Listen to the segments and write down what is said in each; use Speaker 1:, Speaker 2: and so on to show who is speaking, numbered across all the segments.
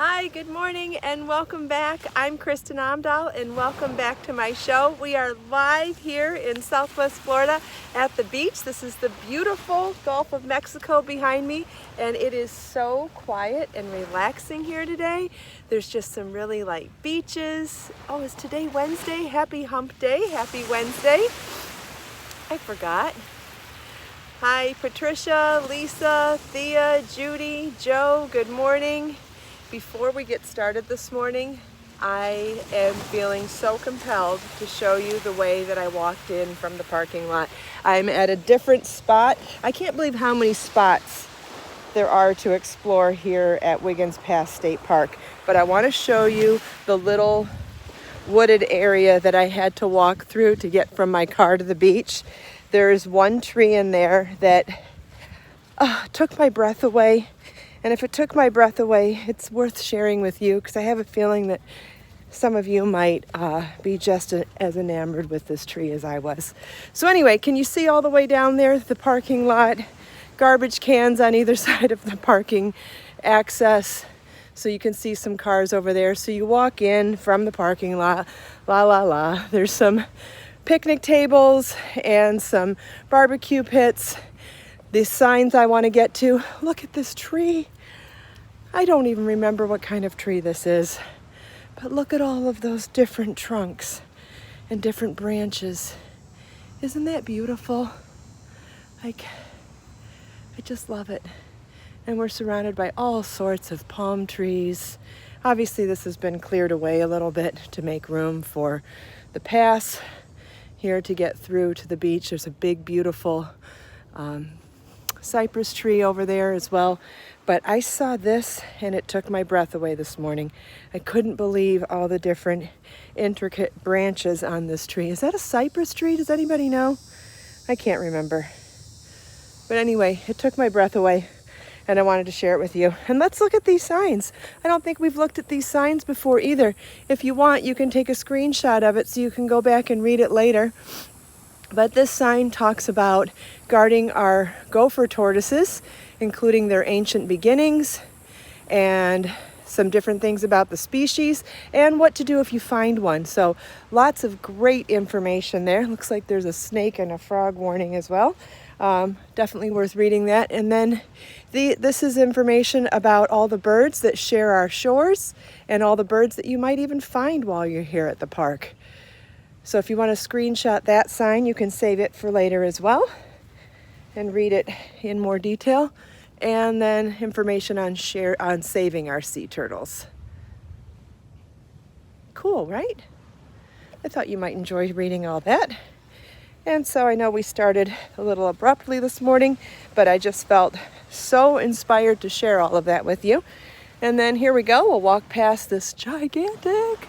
Speaker 1: Hi, good morning and welcome back. I'm Kristin Omdahl and welcome back to my show. We are live here in Southwest Florida at the beach. This is the beautiful Gulf of Mexico behind me and it is so quiet and relaxing here today. There's just some really light beaches. Oh, is today Wednesday? Happy hump day. Happy Wednesday. I forgot. Hi, Patricia, Lisa, Thea, Judy, Joe, good morning. Before we get started this morning, I am feeling so compelled to show you the way that I walked in from the parking lot. I'm at a different spot. I can't believe how many spots there are to explore here at Wiggins Pass State Park, but I want to show you the little wooded area that I had to walk through to get from my car to the beach. There's one tree in there that took my breath away. And if it took my breath away, it's worth sharing with you because I have a feeling that some of you might be just as enamored with this tree as I was. So anyway, can you see all the way down there, the parking lot, garbage cans on either side of the parking access? So you can see some cars over there. So you walk in from the parking lot, There's some picnic tables and some barbecue pits. These signs I want to get to. Look at this tree. I don't even remember what kind of tree this is, but look at all of those different trunks and different branches. Isn't that beautiful? I just love it. And we're surrounded by all sorts of palm trees. Obviously this has been cleared away a little bit to make room for the pass here to get through to the beach. There's a big, beautiful cypress tree over there as well. But I saw this and it took my breath away this morning. I couldn't believe all the different intricate branches on this tree. Is that a cypress tree? Does anybody know? I can't remember. But anyway, it took my breath away and I wanted to share it with you. And let's look at these signs. I don't think we've looked at these signs before either. If you want, you can take a screenshot of it so you can go back and read it later. But this sign talks about guarding our gopher tortoises, including their ancient beginnings and some different things about the species and what to do if you find one. So lots of great information there. Looks like there's a snake and a frog warning as well. Definitely worth reading that. And then this is information about all the birds that share our shores and all the birds that you might even find while you're here at the park. So if you want to screenshot that sign, you can save it for later as well and read it in more detail. And then information on saving our sea turtles. Cool, right? I thought you might enjoy reading all that. And so I know we started a little abruptly this morning, but I just felt so inspired to share all of that with you. And then here we go. We'll walk past this gigantic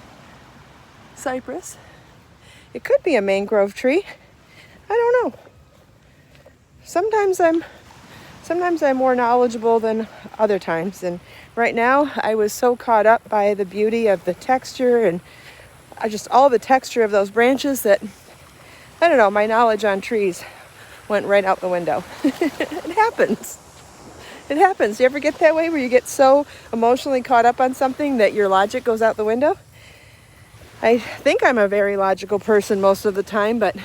Speaker 1: cypress. It could be a mangrove tree. I don't know. Sometimes I'm more knowledgeable than other times. And right now I was so caught up by the beauty of the texture and just all the texture of those branches that, I don't know, my knowledge on trees went right out the window. It happens. It happens. You ever get that way where you get so emotionally caught up on something that your logic goes out the window? I think I'm a very logical person most of the time, but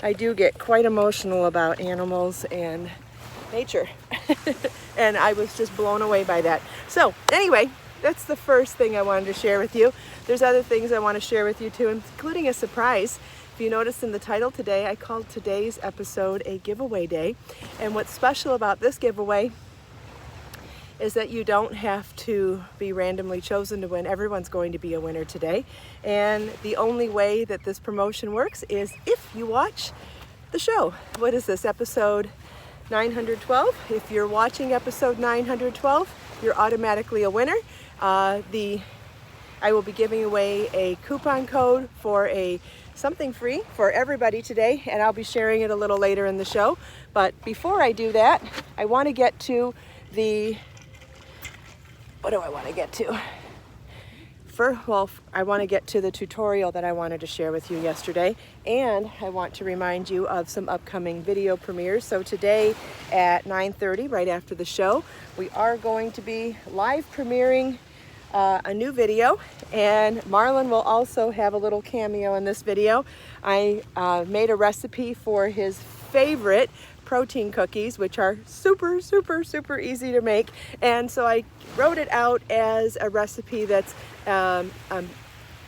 Speaker 1: I do get quite emotional about animals and nature. And I was just blown away by that. So anyway, that's the first thing I wanted to share with you. There's other things I want to share with you too, including a surprise. If you notice in the title today, I called today's episode a giveaway day. And what's special about this giveaway is that you don't have to be randomly chosen to win. Everyone's going to be a winner today. And the only way that this promotion works is if you watch the show. What is this, episode 912? If you're watching episode 912, you're automatically a winner. I will be giving away a coupon code for something free for everybody today, and I'll be sharing it a little later in the show. But before I do that, I want to get to what do I want to get to? I want to get to the tutorial that I wanted to share with you yesterday, and I want to remind you of some upcoming video premieres. So today at 9:30, right after the show, we are going to be live premiering a new video, and Marlon will also have a little cameo in this video. I made a recipe for his favorite protein cookies, which are super easy to make, and so I wrote it out as a recipe that's a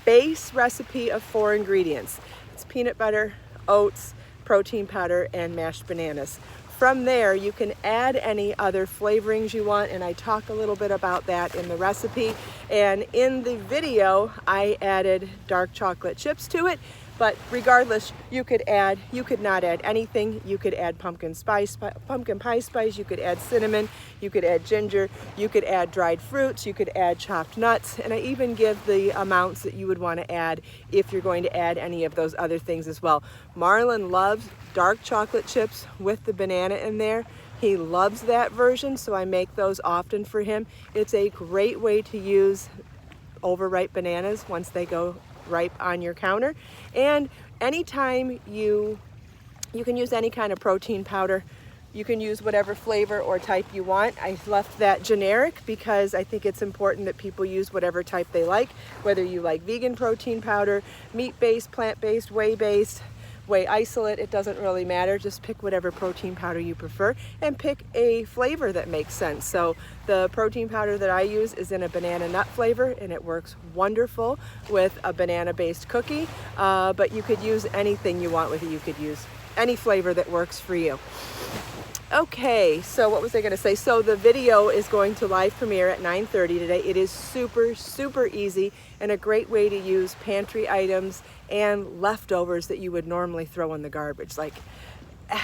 Speaker 1: base recipe of 4 ingredients. It's peanut butter, oats, protein powder, and mashed bananas. From there, you can add any other flavorings you want, and I talk a little bit about that in the recipe. And in the video, I added dark chocolate chips to it, but regardless, you could not add anything. You could add pumpkin pie spice, you could add cinnamon, you could add ginger, you could add dried fruits, you could add chopped nuts, and I even give the amounts that you would want to add if you're going to add any of those other things as well. Marlon loves dark chocolate chips with the banana in there. He loves that version, so I make those often for him. It's a great way to use overripe bananas once they go ripe on your counter. And anytime you can use any kind of protein powder. You can use whatever flavor or type you want. I left that generic because I think it's important that people use whatever type they like, whether you like vegan protein powder, meat-based, plant-based, whey-based, whey isolate, it doesn't really matter. Just pick whatever protein powder you prefer and pick a flavor that makes sense. So the protein powder that I use is in a banana nut flavor, and it works wonderful with a banana-based cookie, but you could use anything you want with it. You could use any flavor that works for you. Okay, so what was I going to say? So the video is going to live premiere at 9:30 today. It is super easy and a great way to use pantry items and leftovers that you would normally throw in the garbage. Like,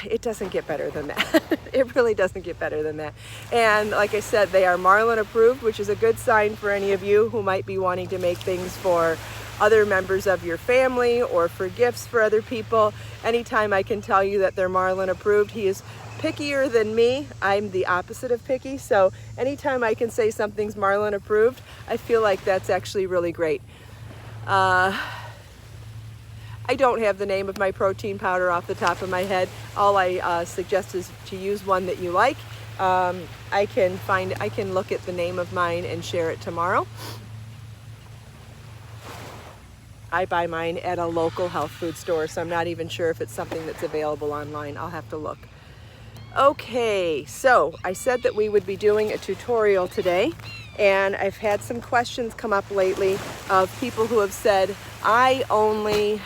Speaker 1: it doesn't get better than that. It really doesn't get better than that. And like I said, they are Marlon approved, which is a good sign for any of you who might be wanting to make things for other members of your family or for gifts for other people. Anytime I can tell you that they're Marlon approved, he is pickier than me. I'm the opposite of picky, so anytime I can say something's Marlon approved, I feel like that's actually really great. I don't have the name of my protein powder off the top of my head. All I suggest is to use one that you like. I can look at the name of mine and share it tomorrow. I buy mine at a local health food store, so I'm not even sure if it's something that's available online. I'll have to look. Okay, so I said that we would be doing a tutorial today, and I've had some questions come up lately of people who have said, I've only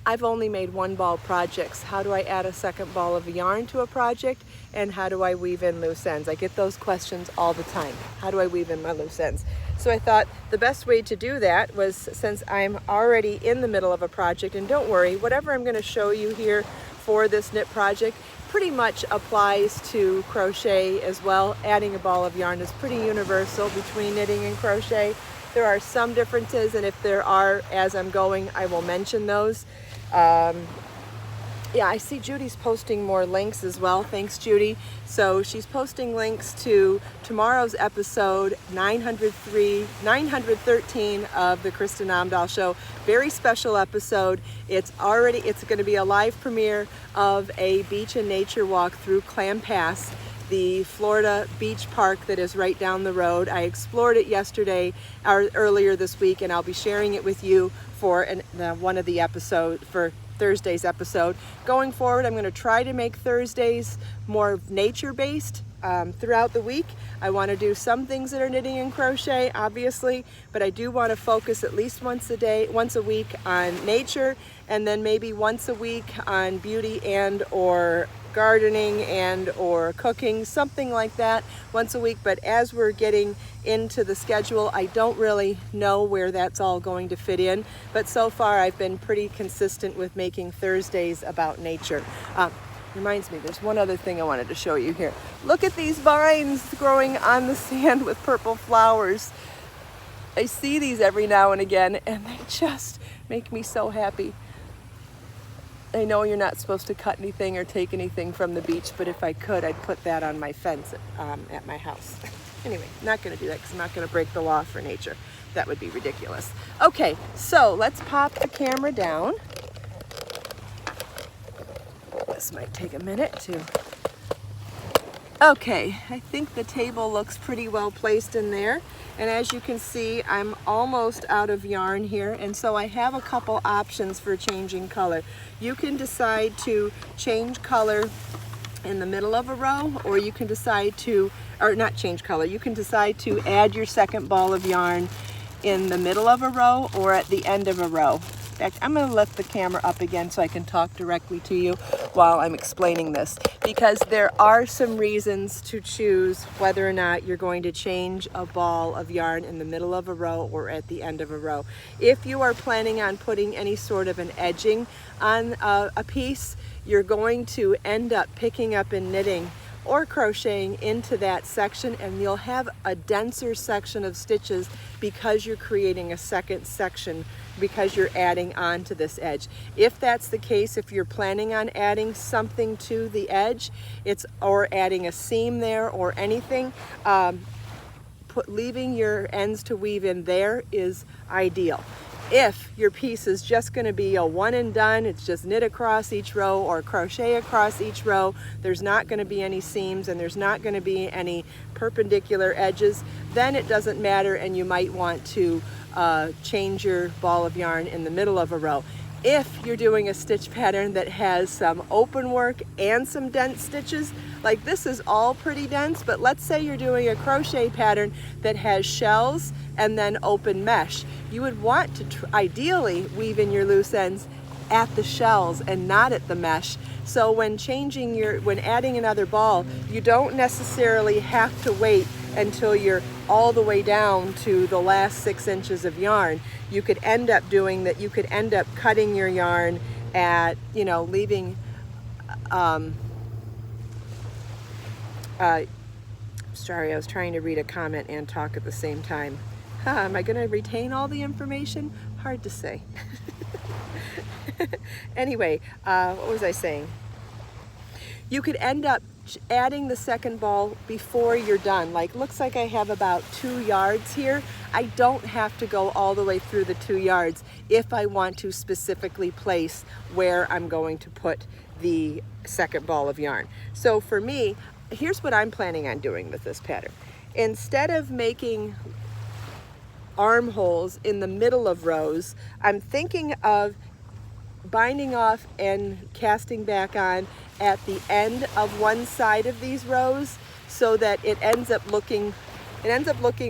Speaker 1: made 1-ball projects. How do I add a second ball of yarn to a project? And how do I weave in loose ends? I get those questions all the time. How do I weave in my loose ends? So I thought the best way to do that was, since I'm already in the middle of a project, and don't worry, whatever I'm going to show you here for this knit project pretty much applies to crochet as well. Adding a ball of yarn is pretty universal between knitting and crochet. There are some differences, and if there are, as I'm going, I will mention those. Yeah, I see Judy's posting more links as well. Thanks, Judy. So she's posting links to tomorrow's episode 913 of the Kristin Omdahl Show. Very special episode. It's going to be a live premiere of a beach and nature walk through Clam Pass, the Florida beach park that is right down the road. I explored it yesterday or earlier this week, and I'll be sharing it with you for one of the episodes, for Thursday's episode. Going forward, I'm going to try to make Thursdays more nature-based throughout the week. I want to do some things that are knitting and crochet, obviously, but I do want to focus at least once a week on nature, and then maybe once a week on beauty and or gardening and or cooking, something like that, once a week. But as we're getting into the schedule, I don't really know where that's all going to fit in, but so far I've been pretty consistent with making Thursdays about nature. Reminds me, there's one other thing I wanted to show you here. Look at these vines growing on the sand with purple flowers. I see these every now and again, and they just make me so happy. I know you're not supposed to cut anything or take anything from the beach, but if I could, I'd put that on my fence at my house. Anyway, not going to do that because I'm not going to break the law for nature. That would be ridiculous. Okay, so let's pop the camera down. This might take a minute to... Okay, I think the table looks pretty well placed in there. And as you can see, I'm almost out of yarn here, and so I have a couple options for changing color. You can decide to change color in the middle of a row, or you can decide to, or not change color, you can decide to add your second ball of yarn in the middle of a row or at the end of a row. In fact, I'm going to lift the camera up again so I can talk directly to you while I'm explaining this, because there are some reasons to choose whether or not you're going to change a ball of yarn in the middle of a row or at the end of a row. If you are planning on putting any sort of an edging on a piece, you're going to end up picking up and knitting or crocheting into that section, and you'll have a denser section of stitches because you're creating a second section, because you're adding on to this edge. If that's the case, if you're planning on adding something to the edge, or adding a seam there or anything, leaving your ends to weave in there is ideal. If your piece is just going to be a one and done, it's just knit across each row or crochet across each row, there's not going to be any seams and there's not going to be any perpendicular edges, then it doesn't matter, and you might want to change your ball of yarn in the middle of a row. If you're doing a stitch pattern that has some open work and some dense stitches, like this is all pretty dense, but let's say you're doing a crochet pattern that has shells and then open mesh, you would want to ideally weave in your loose ends at the shells and not at the mesh. So when adding another ball, you don't necessarily have to wait until you're all the way down to the last 6 inches of yarn. You could end up doing that. You could end up cutting your yarn at, leaving, sorry, I was trying to read a comment and talk at the same time. Am I going to retain all the information? Hard to say. Anyway, what was I saying? You could end up adding the second ball before you're done. Looks like I have about 2 yards here. I don't have to go all the way through the 2 yards if I want to specifically place where I'm going to put the second ball of yarn. So for me, here's what I'm planning on doing with this pattern. Instead of making armholes in the middle of rows, I'm thinking of binding off and casting back on at the end of one side of these rows, so that it ends up looking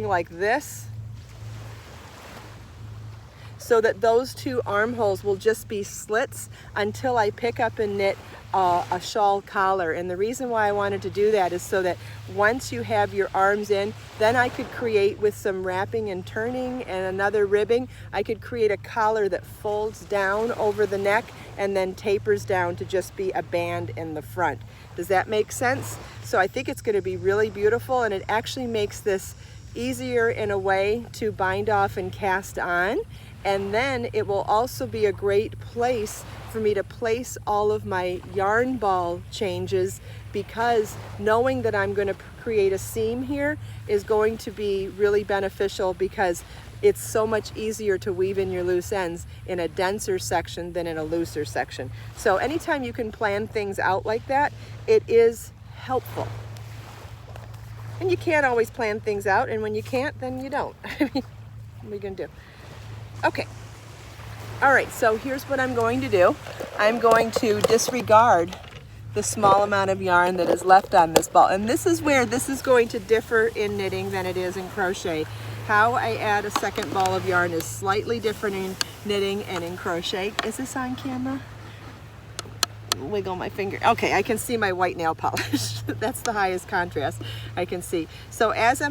Speaker 1: like this, so that those 2 armholes will just be slits until I pick up and knit a shawl collar. And the reason why I wanted to do that is so that once you have your arms in, then I could create, with some wrapping and turning and another ribbing, I could create a collar that folds down over the neck and then tapers down to just be a band in the front. Does that make sense? So I think it's going to be really beautiful, and it actually makes this easier in a way to bind off and cast on. And then it will also be a great place for me to place all of my yarn ball changes, because knowing that I'm going to create a seam here is going to be really beneficial, because it's so much easier to weave in your loose ends in a denser section than in a looser section. So anytime you can plan things out like that, it is helpful. And you can't always plan things out, and when you can't, then you don't. I mean, what are you going to do? Okay. All right, so here's what I'm going to do. I'm going to disregard the small amount of yarn that is left on this ball. And this is where this is going to differ in knitting than it is in crochet. How I add a second ball of yarn is slightly different in knitting and in crochet. Is this on camera? Wiggle my finger. Okay, I can see my white nail polish. That's the highest contrast I can see. So as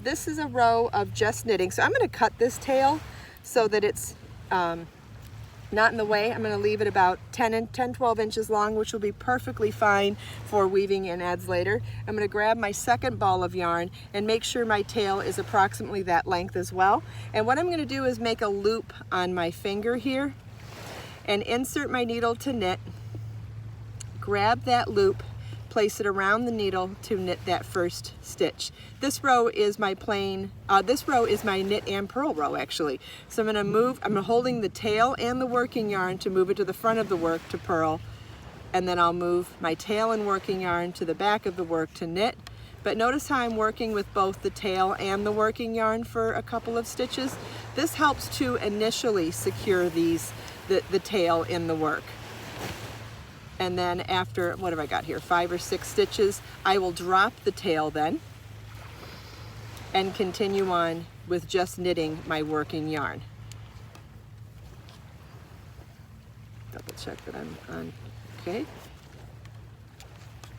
Speaker 1: this is a row of just knitting. So I'm going to cut this tail so that it's not in the way. I'm going to leave it about 12 inches long, which will be perfectly fine for weaving in adds later. I'm going to grab my second ball of yarn and make sure my tail is approximately that length as well. And what I'm going to do is make a loop on my finger here and insert my needle to knit, grab that loop, place it around the needle to knit that first stitch. This row is my knit and purl row actually. So I'm holding the tail and the working yarn to move it to the front of the work to purl, and then I'll move my tail and working yarn to the back of the work to knit, But notice how I'm working with both the tail and the working yarn for a couple of stitches. This helps to initially secure the tail in the work. And then after, what have I got here, 5 or 6 stitches, I will drop the tail then and continue on with just knitting my working yarn. Double check that I'm on, okay.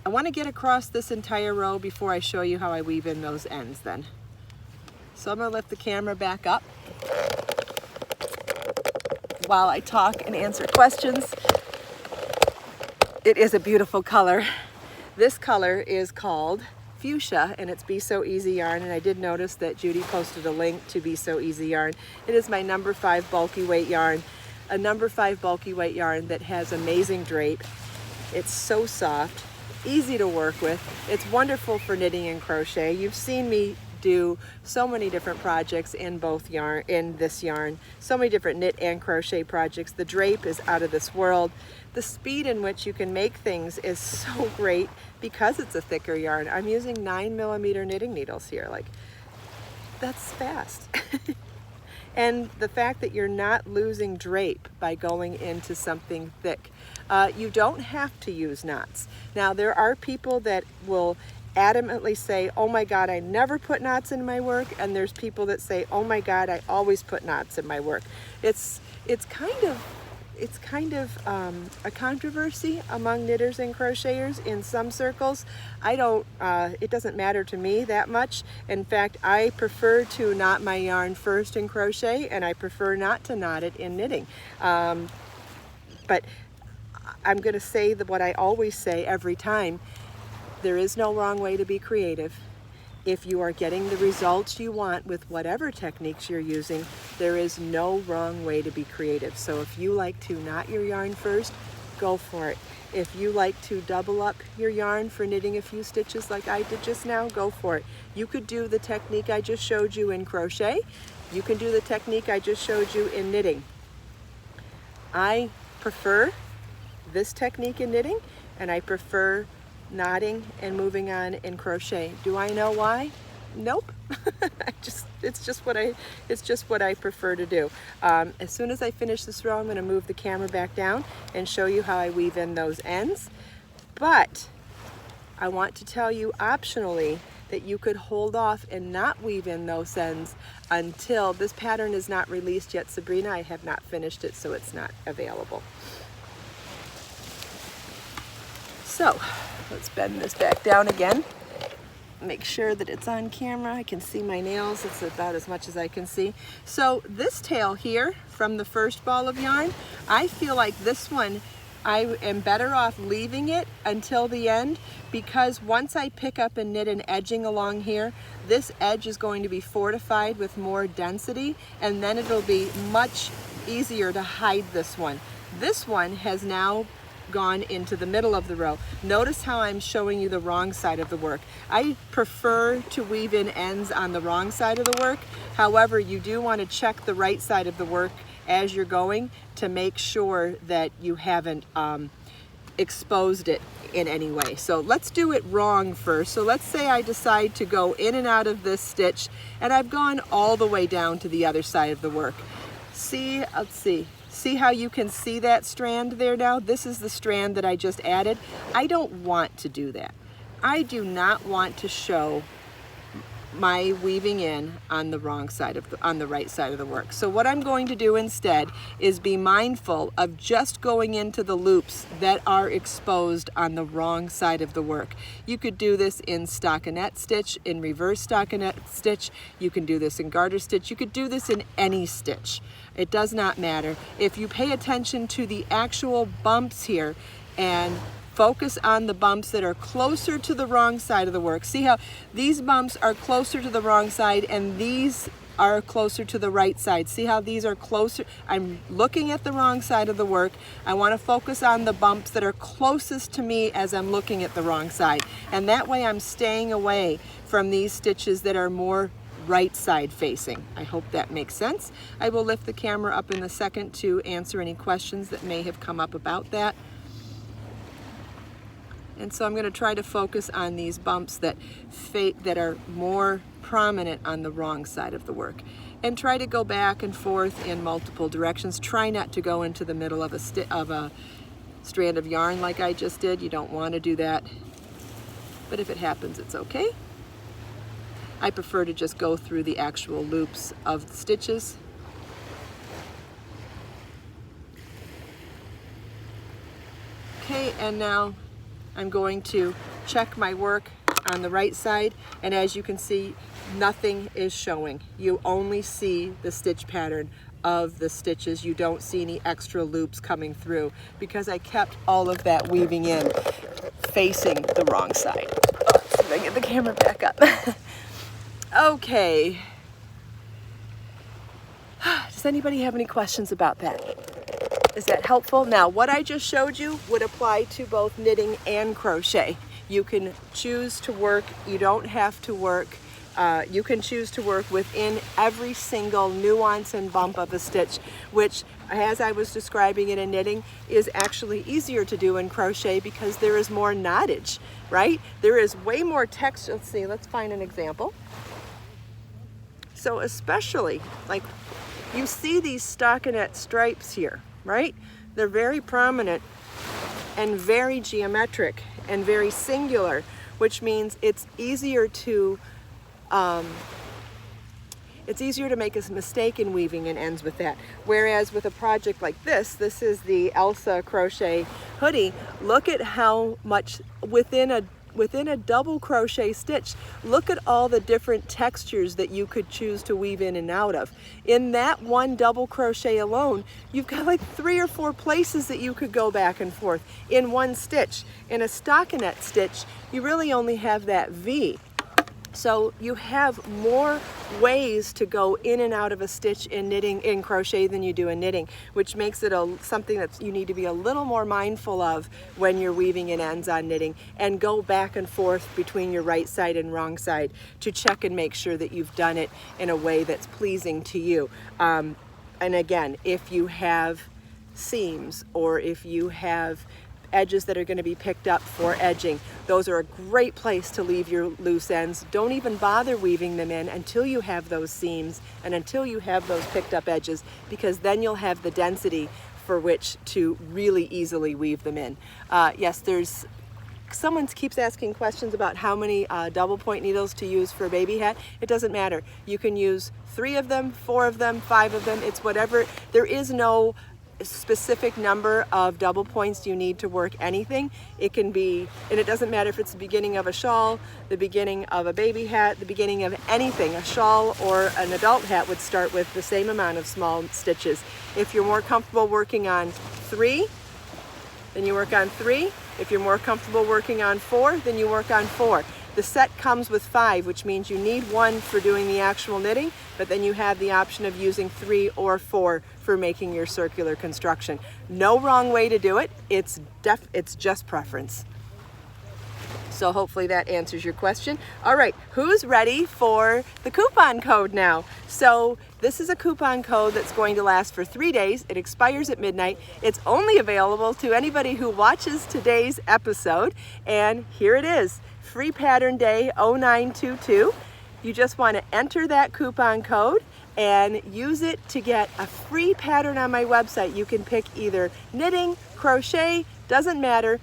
Speaker 1: I want to get across this entire row before I show you how I weave in those ends then. So I'm going to lift the camera back up while I talk and answer questions. It is a beautiful color. This color is called Fuchsia, and it's Be So Easy yarn, and I did notice that Judy posted a link to Be So Easy yarn. It is my number 5 bulky weight yarn, a number 5 bulky weight yarn that has amazing drape. It's so soft, easy to work with. It's wonderful for knitting and crochet. You've seen me do so many different projects in this yarn, so many different knit and crochet projects. The drape is out of this world. The speed in which you can make things is so great because it's a thicker yarn. I'm using 9mm knitting needles here. Like, that's fast. And the fact that you're not losing drape by going into something thick. You don't have to use knots. Now, there are people that will adamantly say, oh my God, I never put knots in my work, and there's people that say, oh my God, I always put knots in my work. It's kind of a controversy among knitters and crocheters in some circles. It doesn't matter to me that much. In fact, I prefer to knot my yarn first in crochet, and I prefer not to knot it in knitting. But I'm going to say what I always say every time. There is no wrong way to be creative. If you are getting the results you want with whatever techniques you're using, there is no wrong way to be creative. So if you like to knot your yarn first, go for it. If you like to double up your yarn for knitting a few stitches like I did just now, go for it. You could do the technique I just showed you in crochet. You can do the technique I just showed you in knitting. I prefer this technique in knitting, and I prefer knotting and moving on in crochet. Do I know why? Nope. It's just what I prefer to do. As soon as I finish this row, I'm going to move the camera back down and show you how I weave in those ends. But I want to tell you optionally that you could hold off and not weave in those ends until this pattern is not released yet. Sabrina, I have not finished it, so it's not available. So let's bend this back down again. Make sure that it's on camera. I can see my nails. It's about as much as I can see. So this tail here from the first ball of yarn, I feel like this one, I am better off leaving it until the end, because once I pick up and knit an edging along here, this edge is going to be fortified with more density, and then it'll be much easier to hide this one. This one has now gone into the middle of the row. Notice how I'm showing you the wrong side of the work. I prefer to weave in ends on the wrong side of the work. However, you do want to check the right side of the work as you're going to make sure that you haven't exposed it in any way. So let's do it wrong first. So let's say I decide to go in and out of this stitch, and I've gone all the way down to the other side of the work. See how you can see that strand there now? This is the strand that I just added. I don't want to do that. I do not want to show my weaving in on the wrong side on the right side of the work. So what I'm going to do instead is be mindful of just going into the loops that are exposed on the wrong side of the work. You could do this in stockinette stitch, in reverse stockinette stitch. You can do this in garter stitch. You could do this in any stitch. It does not matter. If you pay attention to the actual bumps here and focus on the bumps that are closer to the wrong side of the work. See how these bumps are closer to the wrong side and these are closer to the right side. See how these are closer? I'm looking at the wrong side of the work. I want to focus on the bumps that are closest to me as I'm looking at the wrong side. And that way I'm staying away from these stitches that are more right side facing. I hope that makes sense. I will lift the camera up in a second to answer any questions that may have come up about that. And so I'm going to try to focus on these bumps that are more prominent on the wrong side of the work. And try to go back and forth in multiple directions. Try not to go into the middle of a strand of yarn like I just did. You don't want to do that. But if it happens, it's okay. I prefer to just go through the actual loops of the stitches. Okay, and now I'm going to check my work on the right side, and as you can see, nothing is showing. You only see the stitch pattern of the stitches. You don't see any extra loops coming through because I kept all of that weaving in facing the wrong side. Let's see if I get the camera back up. Okay. Does anybody have any questions about that? Is that helpful? Now, what I just showed you would apply to both knitting and crochet. You can choose to work, you don't have to work. You can choose to work within every single nuance and bump of a stitch, which, as I was describing it in knitting, is actually easier to do in crochet because there is more knottage, right? There is way more text. Let's see, let's find an example. So especially, like, you see these stockinette stripes here, right? They're very prominent and very geometric and very singular, which means it's easier to make a mistake in weaving and ends with that. Whereas with a project like this is the Elsa crochet hoodie. Look at how much within a double crochet stitch, look at all the different textures that you could choose to weave in and out of. In that one double crochet alone, you've got like 3 or 4 places that you could go back and forth in one stitch. In a stockinette stitch, you really only have that V. So you have more ways to go in and out of a stitch in knitting, in crochet, than you do in knitting, which makes it something that you need to be a little more mindful of when you're weaving in ends on knitting, and go back and forth between your right side and wrong side to check and make sure that you've done it in a way that's pleasing to you. And again, if you have seams or if you have edges that are going to be picked up for edging, those are a great place to leave your loose ends. Don't even bother weaving them in until you have those seams and until you have those picked up edges, because then you'll have the density for which to really easily weave them in. Yes, someone keeps asking questions about how many double point needles to use for a baby hat. It doesn't matter. You can use 3 of them, 4 of them, 5 of them. It's whatever. There is no specific number of double points you need to work anything. It can be, and it doesn't matter if it's the beginning of a shawl, the beginning of a baby hat, the beginning of anything. A shawl or an adult hat would start with the same amount of small stitches. If you're more comfortable working on 3, then you work on 3. If you're more comfortable working on 4, then you work on 4. The set comes with 5, which means you need 1 for doing the actual knitting, but then you have the option of using 3 or 4 for making your circular construction. No wrong way to do it. It's just preference. So hopefully that answers your question. All right, who's ready for the coupon code now? So this is a coupon code that's going to last for 3 days. It expires at midnight. It's only available to anybody who watches today's episode. And here it is. Free Pattern Day 0922. You just want to enter that coupon code and use it to get a free pattern on my website. You can pick either knitting, crochet, doesn't matter.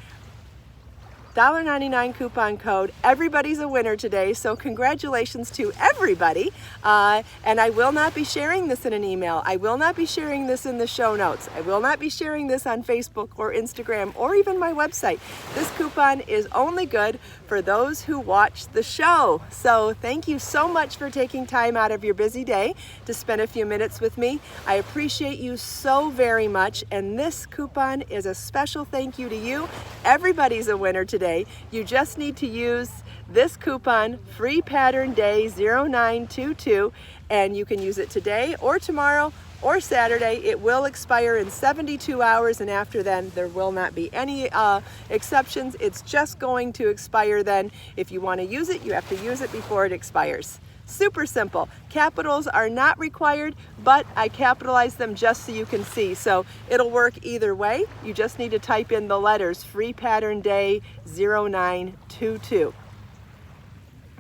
Speaker 1: $1.99 coupon code. Everybody's a winner today, so congratulations to everybody. And I will not be sharing this in an email. I will not be sharing this in the show notes. I will not be sharing this on Facebook or Instagram or even my website. This coupon is only good for those who watch the show. So thank you so much for taking time out of your busy day to spend a few minutes with me. I appreciate you so very much, and this coupon is a special thank you to you. Everybody's a winner today. You just need to use this coupon, Free Pattern Day 0922, and you can use it today or tomorrow or Saturday. It will expire in 72 hours, and after then there will not be any exceptions. It's just going to expire then. If you want to use it, you have to use it before it expires. Super simple. Capitals are not required, but I capitalize them just so you can see. So it'll work either way. You just need to type in the letters Free Pattern Day 0922.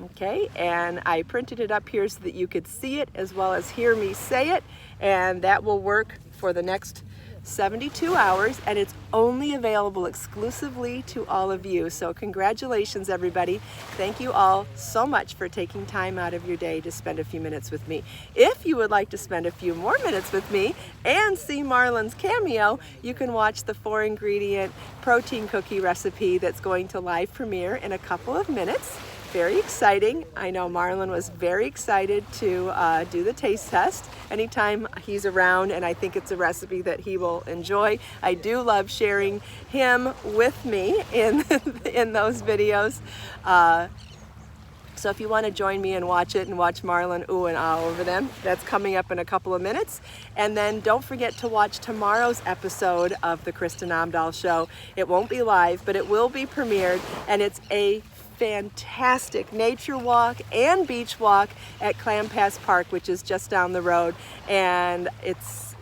Speaker 1: Okay, and I printed it up here so that you could see it as well as hear me say it, and that will work for the next 72 hours, and it's only available exclusively to all of you. So congratulations, everybody. Thank you all so much for taking time out of your day to spend a few minutes with me. If you would like to spend a few more minutes with me and see Marlon's cameo, you can watch the 4-ingredient protein cookie recipe that's going to live premiere in a couple of minutes. Very exciting. I know Marlon was very excited to do the taste test anytime he's around, and I think it's a recipe that he will enjoy. I do love sharing him with me in those videos. So if you want to join me and watch it and watch Marlon ooh and ah over them, that's coming up in a couple of minutes. And then don't forget to watch tomorrow's episode of the Kristin Omdahl Show. It won't be live, but it will be premiered, and it's a fantastic nature walk and beach walk at Clam Pass Park, which is just down the road, and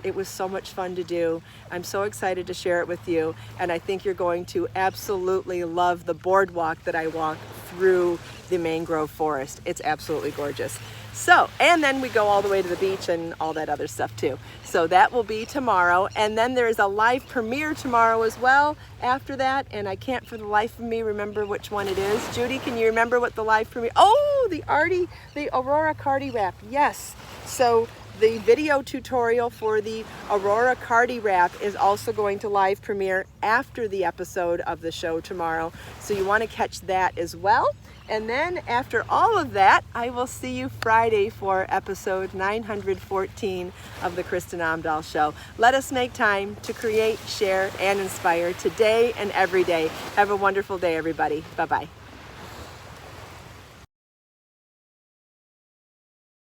Speaker 1: it was so much fun to do. I'm so excited to share it with you, and I think you're going to absolutely love the boardwalk that I walk through the mangrove forest. It's absolutely gorgeous. So, and then we go all the way to the beach and all that other stuff too. So that will be tomorrow, and then there is a live premiere tomorrow as well after that, and I can't for the life of me remember which one it is. Judy, can you remember what the live premiere? Oh, the Aurora Cardi Wrap. Yes. So the video tutorial for the Aurora Cardi Wrap is also going to live premiere after the episode of the show tomorrow. So you want to catch that as well. And then after all of that, I will see you Friday for episode 914 of the Kristin Omdahl Show. Let us make time to create, share, and inspire today and every day. Have a wonderful day, everybody. Bye-bye.